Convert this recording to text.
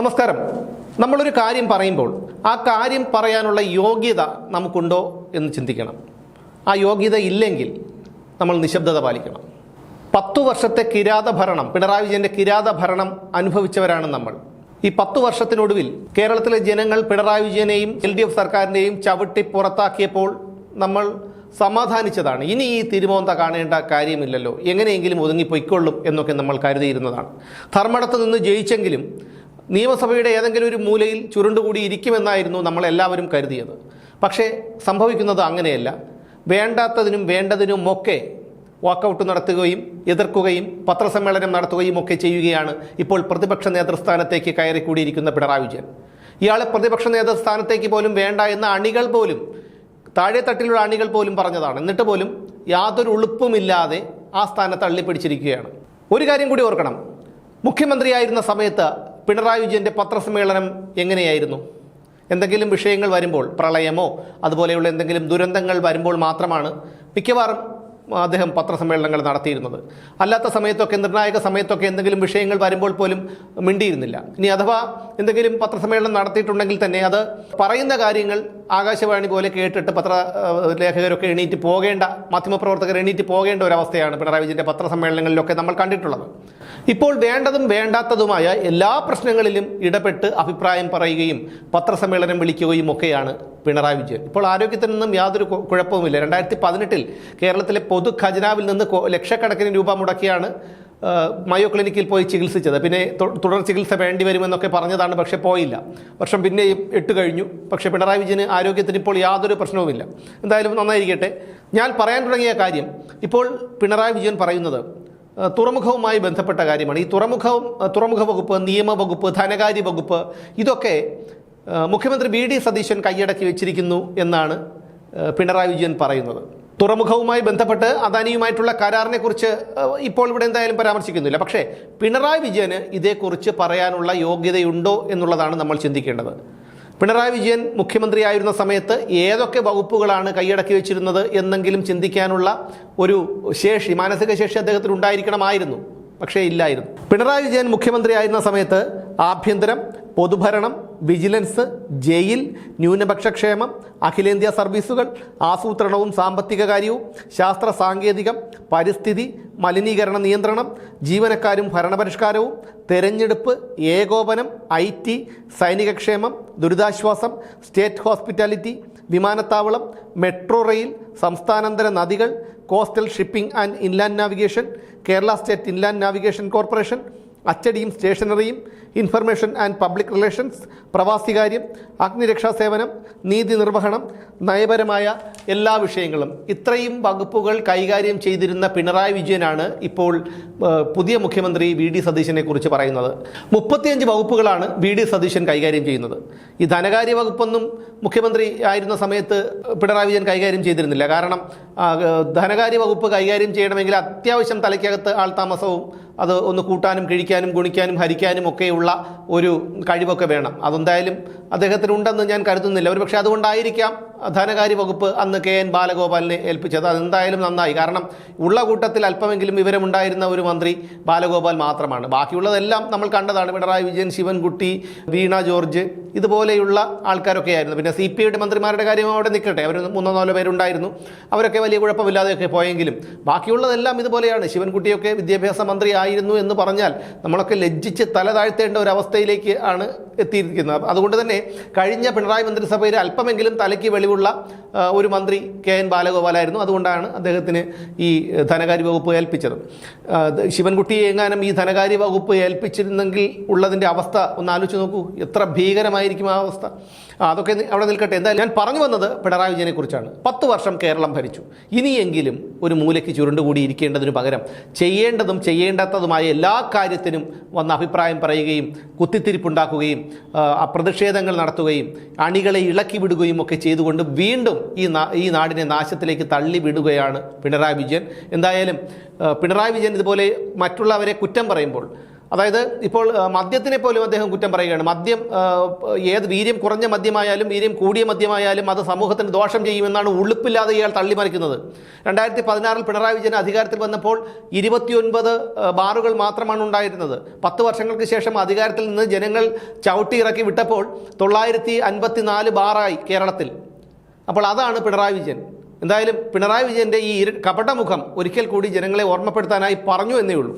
നമസ്കാരം. നമ്മളൊരു കാര്യം പറയുമ്പോൾ ആ കാര്യം പറയാനുള്ള യോഗ്യത നമുക്കുണ്ടോ എന്ന് ചിന്തിക്കണം. ആ യോഗ്യത ഇല്ലെങ്കിൽ നമ്മൾ നിശബ്ദത പാലിക്കണം. 10 വർഷത്തെ കിരാത ഭരണം, പിണറായി വിജയൻ്റെ കിരാത ഭരണം അനുഭവിച്ചവരാണ് നമ്മൾ. ഈ 10 വർഷത്തിനൊടുവിൽ കേരളത്തിലെ ജനങ്ങൾ പിണറായി വിജയനെയും LDF സർക്കാരിനെയും ചവിട്ടി പുറത്താക്കിയപ്പോൾ നമ്മൾ സമാധാനിച്ചതാണ്. ഇനി ഈ തിരുമോന്ത കാണേണ്ട കാര്യമില്ലല്ലോ, എങ്ങനെയെങ്കിലും ഒതുങ്ങിപ്പൊയ്ക്കൊള്ളും എന്നൊക്കെ നമ്മൾ കരുതിയിരുന്നതാണ്. ധർമ്മടത്ത് നിന്ന് ജയിച്ചെങ്കിലും നിയമസഭയുടെ ഏതെങ്കിലും ഒരു മൂലയിൽ ചുരുണ്ടുകൂടി ഇരിക്കുമെന്നായിരുന്നു നമ്മളെല്ലാവരും കരുതിയത്. പക്ഷേ സംഭവിക്കുന്നത് അങ്ങനെയല്ല. വേണ്ടാത്തതിനും വേണ്ടതിനുമൊക്കെ വാക്കൗട്ട് നടത്തുകയും എതിർക്കുകയും പത്രസമ്മേളനം നടത്തുകയും ഒക്കെ ചെയ്യുകയാണ് ഇപ്പോൾ പ്രതിപക്ഷ നേതൃസ്ഥാനത്തേക്ക് കയറിക്കൂടിയിരിക്കുന്ന പിണറായി വിജയൻ. ഇയാളെ പ്രതിപക്ഷ നേതൃസ്ഥാനത്തേക്ക് പോലും വേണ്ട എന്ന അണികൾ പോലും, താഴെത്തട്ടിലുള്ള അണികൾ പോലും പറഞ്ഞതാണ്. എന്നിട്ട് പോലും യാതൊരു ഉളുപ്പുമില്ലാതെ ആ സ്ഥാനത്ത് തള്ളിപ്പിടിച്ചിരിക്കുകയാണ്. ഒരു കാര്യം കൂടി ഓർക്കണം, മുഖ്യമന്ത്രിയായിരുന്ന സമയത്ത് പിണറായി വിജയൻ്റെ പത്രസമ്മേളനം എങ്ങനെയായിരുന്നു? എന്തെങ്കിലും വിഷയങ്ങൾ വരുമ്പോൾ, പ്രളയമോ അതുപോലെയുള്ള എന്തെങ്കിലും ദുരന്തങ്ങൾ വരുമ്പോൾ മാത്രമാണ് മിക്കവാറും അദ്ദേഹം പത്രസമ്മേളനങ്ങൾ നടത്തിയിരുന്നത്. അല്ലാത്ത സമയത്തൊക്കെ, നിർണായക സമയത്തൊക്കെ എന്തെങ്കിലും വിഷയങ്ങൾ വരുമ്പോൾ പോലും മിണ്ടിയിരുന്നില്ല. ഇനി അഥവാ എന്തെങ്കിലും പത്രസമ്മേളനം നടത്തിയിട്ടുണ്ടെങ്കിൽ തന്നെ അത് പറയുന്ന കാര്യങ്ങൾ ആകാശവാണി പോലെ കേട്ടിട്ട് പത്രലേഖകരൊക്കെ എണീറ്റ് പോകേണ്ട, മാധ്യമപ്രവർത്തകർ എണീറ്റ് പോകേണ്ട ഒരവസ്ഥയാണ് പിണറായി വിജയൻ്റെ പത്രസമ്മേളനങ്ങളിലൊക്കെ നമ്മൾ കണ്ടിട്ടുള്ളത്. ഇപ്പോൾ വേണ്ടതും വേണ്ടാത്തതുമായ എല്ലാ പ്രശ്നങ്ങളിലും ഇടപെട്ട് അഭിപ്രായം പറയുകയും പത്രസമ്മേളനം വിളിക്കുകയും ഒക്കെയാണ് പിണറായി വിജയൻ. ഇപ്പോൾ ആരോഗ്യത്തിൽ നിന്നും യാതൊരു കുഴപ്പവുമില്ല. 2018 കേരളത്തിലെ പൊതു ഖജനാവിൽ നിന്ന് ലക്ഷക്കണക്കിന് രൂപ മുടക്കിയാണ് മയോ ക്ലിനിക്കിൽ പോയി ചികിത്സിച്ചത്. പിന്നെ തുടർ ചികിത്സ വേണ്ടി വരുമെന്നൊക്കെ പറഞ്ഞതാണ്, പക്ഷേ പോയില്ല. വർഷം പിന്നെയും 8 കഴിഞ്ഞു. പക്ഷേ പിണറായി വിജയന് ആരോഗ്യത്തിന് ഇപ്പോൾ യാതൊരു പ്രശ്നവുമില്ല. എന്തായാലും നന്നായിരിക്കട്ടെ. ഞാൻ പറയാൻ തുടങ്ങിയ കാര്യം, ഇപ്പോൾ പിണറായി വിജയൻ പറയുന്നത് തുറമുഖവുമായി ബന്ധപ്പെട്ട കാര്യമാണ്. ഈ തുറമുഖ വകുപ്പ്, നിയമവകുപ്പ്, ധനകാര്യ വകുപ്പ്, ഇതൊക്കെ മുഖ്യമന്ത്രി VD സതീശൻ കൈയടക്കി വെച്ചിരിക്കുന്നു എന്നാണ് പിണറായി വിജയൻ പറയുന്നത്. തുറമുഖവുമായി ബന്ധപ്പെട്ട് അദാനിയുമായിട്ടുള്ള കരാറിനെ കുറിച്ച് ഇപ്പോൾ ഇവിടെ എന്തായാലും പരാമർശിക്കുന്നില്ല. പക്ഷേ പിണറായി വിജയന് ഇതേക്കുറിച്ച് പറയാനുള്ള യോഗ്യതയുണ്ടോ എന്നുള്ളതാണ് നമ്മൾ ചിന്തിക്കേണ്ടത്. പിണറായി വിജയൻ മുഖ്യമന്ത്രിയായിരുന്ന സമയത്ത് ഏതൊക്കെ വകുപ്പുകളാണ് കൈയടക്കി വെച്ചിരുന്നത് എന്നെങ്കിലും ചിന്തിക്കാനുള്ള ഒരു ശേഷി, മാനസിക ശേഷി അദ്ദേഹത്തിന് ഉണ്ടായിരിക്കണമായിരുന്നു. പക്ഷേ ഇല്ലായിരുന്നു. പിണറായി വിജയൻ മുഖ്യമന്ത്രിയായിരുന്ന സമയത്ത് ആഭ്യന്തരം, പൊതുഭരണം, വിജിലൻസ്, ജയിൽ, ന്യൂനപക്ഷക്ഷേമം, അഖിലേന്ത്യാ സർവീസുകൾ, ആസൂത്രണവും സാമ്പത്തിക കാര്യവും, ശാസ്ത്ര സാങ്കേതികം, പരിസ്ഥിതി, മലിനീകരണ നിയന്ത്രണം, ജീവനക്കാരും ഭരണപരിഷ്കാരവും, തെരഞ്ഞെടുപ്പ്, ഏകോപനം, IT, സൈനികക്ഷേമം, ദുരിതാശ്വാസം, സ്റ്റേറ്റ് ഹോസ്പിറ്റാലിറ്റി, വിമാനത്താവളം, മെട്രോ റെയിൽ, സംസ്ഥാനാന്തര നദികൾ, coastal shipping and inland navigation, Kerala state inland navigation corporation, അച്ചടിയും സ്റ്റേഷനറിയും, ഇൻഫർമേഷൻ ആൻഡ് പബ്ലിക് റിലേഷൻസ്, പ്രവാസികാര്യം, അഗ്നിരക്ഷാ സേവനം, നീതി നിർവഹണം, നയപരമായ എല്ലാ വിഷയങ്ങളും, ഇത്രയും വകുപ്പുകൾ കൈകാര്യം ചെയ്തിരുന്ന പിണറായി വിജയനാണ് ഇപ്പോൾ പുതിയ മുഖ്യമന്ത്രി VD സതീശനെ കുറിച്ച് പറയുന്നത്. 35 വകുപ്പുകളാണ് VD സതീശൻ കൈകാര്യം ചെയ്യുന്നത്. ഈ ധനകാര്യ വകുപ്പൊന്നും മുഖ്യമന്ത്രി ആയിരുന്ന സമയത്ത് പിണറായി വിജയൻ കൈകാര്യം ചെയ്തിരുന്നില്ല. കാരണം ധനകാര്യ വകുപ്പ് കൈകാര്യം ചെയ്യണമെങ്കിൽ അത്യാവശ്യം തലയ്ക്കകത്ത് ആൾതാമസവും അത് ഒന്ന് കൂട്ടാനും കിഴിക്കാനും ഗുണിക്കാനും ഹരിക്കാനും ഒക്കെയുള്ള ഒരു കഴിവൊക്കെ വേണം. അതെന്തായാലും അദ്ദേഹത്തിനുണ്ടെന്ന് ഞാൻ കരുതുന്നില്ല. ഒരു പക്ഷേ അതുകൊണ്ടായിരിക്കാം ധനകാര്യ വകുപ്പ് അന്ന് KN ബാലഗോപാലിനെ ഏൽപ്പിച്ചത്. അതെന്തായാലും നന്നായി. കാരണം ഉള്ള കൂട്ടത്തിൽ അല്പമെങ്കിലും വിവരമുണ്ടായിരുന്ന ഒരു മന്ത്രി ബാലഗോപാൽ മാത്രമാണ്. ബാക്കിയുള്ളതെല്ലാം നമ്മൾ കണ്ടതാണ്. പിണറായി വിജയൻ, ശിവൻകുട്ടി, വീണ ജോർജ്, ഇതുപോലെയുള്ള ആൾക്കാരൊക്കെ ആയിരുന്നു. പിന്നെ CPIയുടെ മന്ത്രിമാരുടെ കാര്യം അവിടെ നിൽക്കട്ടെ, അവർ 3-4 പേരുണ്ടായിരുന്നു. അവരൊക്കെ വലിയ കുഴപ്പമില്ലാതെയൊക്കെ പോയെങ്കിലും ബാക്കിയുള്ളതെല്ലാം ഇതുപോലെയാണ്. ശിവൻകുട്ടിയൊക്കെ വിദ്യാഭ്യാസ മന്ത്രി ആയിരുന്നു എന്ന് പറഞ്ഞാൽ നമ്മളൊക്കെ ലജ്ജിച്ച് തല താഴ്ത്തേണ്ട ഒരവസ്ഥയിലേക്ക് ആണ് എത്തിയിരിക്കുന്നത്. അതുകൊണ്ട് തന്നെ കഴിഞ്ഞ പിണറായി മന്ത്രിസഭയിൽ അല്പമെങ്കിലും തലയ്ക്ക് വെളിവുള്ള ഒരു മന്ത്രി KN ബാലഗോപാലായിരുന്നു. അതുകൊണ്ടാണ് അദ്ദേഹത്തിന് ഈ ധനകാര്യ വകുപ്പ് ഏൽപ്പിച്ചത്. ശിവൻകുട്ടിയെ എങ്ങാനും ഈ ധനകാര്യ വകുപ്പ് ഏൽപ്പിച്ചിരുന്നെങ്കിൽ ഉള്ളതിൻ്റെ അവസ്ഥ ഒന്ന് ആലോചിച്ച് നോക്കൂ. എത്ര ഭീകരമായിരിക്കും ആ അവസ്ഥ. അതൊക്കെ അവിടെ നിൽക്കട്ടെ. എന്തായാലും ഞാൻ പറഞ്ഞു വന്നത് പിണറായി വിജയനെ കുറിച്ചാണ്. 10 വർഷം കേരളം ഭരിച്ചു. ഇനിയെങ്കിലും ഒരു മൂലയ്ക്ക് ചുരുണ്ടുകൂടി ഇരിക്കേണ്ടതിനു പകരം ചെയ്യേണ്ടതും ചെയ്യേണ്ടാത്തതുമായ എല്ലാ കാര്യത്തിനും വന്ന് അഭിപ്രായം പറയുകയും കുത്തിത്തിരിപ്പുണ്ടാക്കുകയും പ്രതിഷേധങ്ങൾ നടത്തുകയും അണികളെ ഇളക്കി വിടുകയും ഒക്കെ ചെയ്തുകൊണ്ട് വീണ്ടും ഈ നാടിനെ നാശത്തിലേക്ക് തള്ളിവിടുകയാണ് പിണറായി വിജയൻ. എന്തായാലും പിണറായി വിജയൻ ഇതുപോലെ മറ്റുള്ളവരെ കുറ്റം പറയുമ്പോൾ അതായത് ഇപ്പോൾ മദ്യത്തിനെ പോലും അദ്ദേഹം കുറ്റം പറയുകയാണ്. മദ്യം ഏത് വീര്യം കുറഞ്ഞ മദ്യമായാലും വീര്യം കൂടിയ മദ്യമായാലും അത് സമൂഹത്തിന് ദോഷം ചെയ്യുമെന്നാണ് ഉളുപ്പില്ലാതെ ഇയാൾ തള്ളിമറിക്കുന്നത്. 2016 പിണറായി വിജയൻ അധികാരത്തിൽ വന്നപ്പോൾ 29 ബാറുകൾ മാത്രമാണ് ഉണ്ടായിരുന്നത്. 10 വർഷങ്ങൾക്ക് ശേഷം അധികാരത്തിൽ നിന്ന് ജനങ്ങൾ ചവിട്ടിയിറക്കി വിട്ടപ്പോൾ 954 ബാറായി കേരളത്തിൽ. അപ്പോൾ അതാണ് പിണറായി വിജയൻ. എന്തായാലും പിണറായി വിജയൻ്റെ ഈ കപടമുഖം ഒരിക്കൽ കൂടി ജനങ്ങളെ ഓർമ്മപ്പെടുത്താനായി പറഞ്ഞു എന്നേ ഉള്ളൂ.